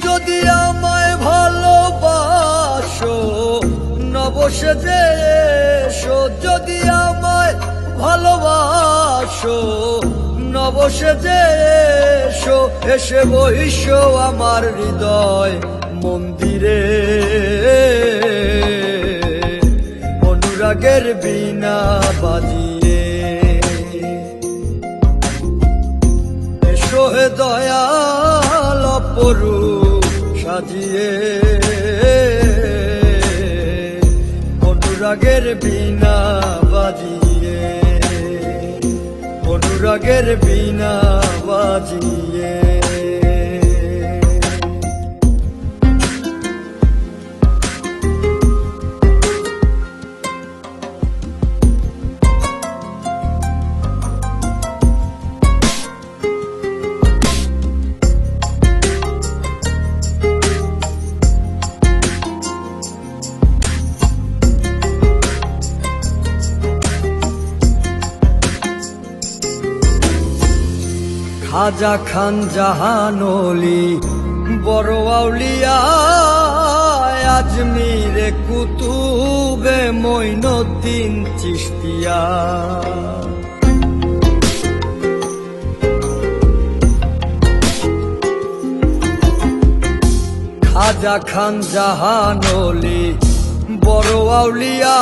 যদি আমায় ভালোবাসো নবসেজে এসো, যদি আমায় ভালোবাসো নবসেজে এসো, এসে বইসো আমার হৃদয় মন্দিরে, অনুরাগের বীণা বাজিয়ে। এসো হে দয়াল অপরূপ সাজিয়ে, অনুরাগের বীণা বাজিয়ে, অনুরাগের বীণা বাজিয়ে। খাজা খান জাহানলি বড় আউলিয়া, আজমিরে কুতুবে মঈনুদ্দিন চিশতিয়া। খাজা খান জাহানলি বড় আউলিয়া,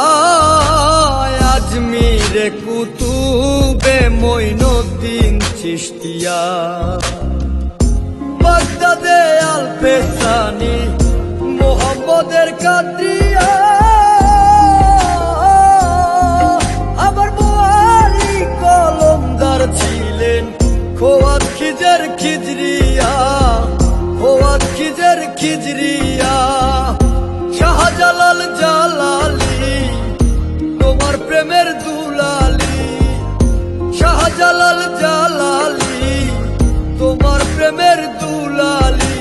আজমিরে কুতুবে মঈনুদ্দিন চিশতিয়া। বাগদাদে আল পেসানি মোহাম্মদের কাদরিয়া, আবার বোয়ালি কলমদার ছিলেন খোয়াত খিজর খিজরিয়া, খোয়াত খিজর খিজরিয়া। শাহজালাল জালালি তোমার প্রেমের দুলালি, শাহজালাল জালালি তোমার প্রেমের দুলালি।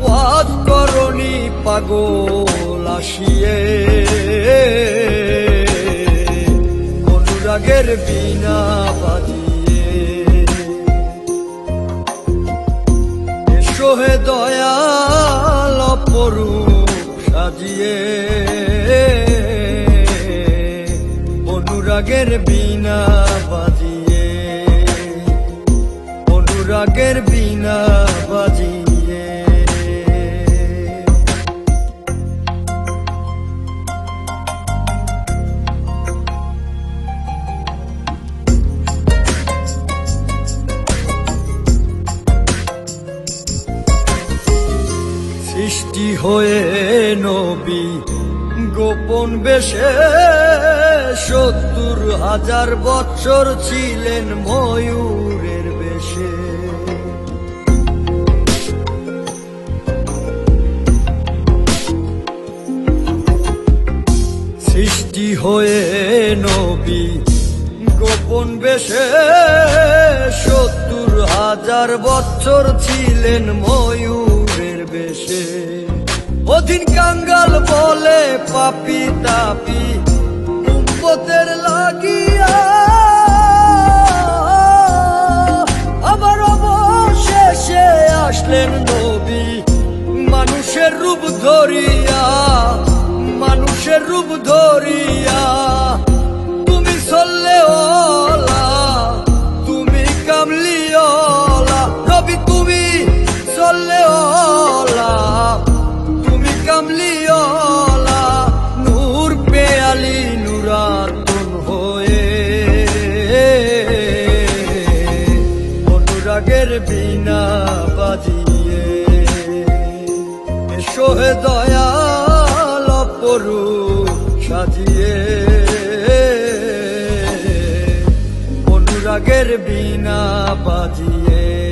ওয়াজ করনি পাগল আসিয়ে, অনুরাগের বীণা বাজিয়ে। এসো হে দয়াল অপরূপ সাজিয়ে, অনুরাগের বীণা বাজিয়ে, অনুরাগের বীণা বাজিয়ে। সৃষ্টি হয়ে নবী গোপন বেশে ৭০,০০০ বৎসর ছিলেন ময়ূরের বেশে। সৃষ্টি হয়ে নবী গোপন বেশে ৭০,০০০ বৎসর ছিলেন ময়ূরের বেশে। অধীন কাঙ্গাল বলে পাপি তাপি উম্মতের লাগিয়া, আবার অবশেষে আসলেন নবী মানুষের রূপ ধরিয়া, মানুষের রূপ ধরিয়া। তুমি সল্লে ওলা, তুমি কামলি ওলা, নবী তুমি সল্লে ওলা, তুমি কামলি ওলা। নূর পেয়ালি নুরাতুন হয়ে, অনুরাগের বীণা বাজিয়ে। এসো হে দয়াল অপরূপ সাজিয়ে, অনুরাগের বিনা বাজিয়ে।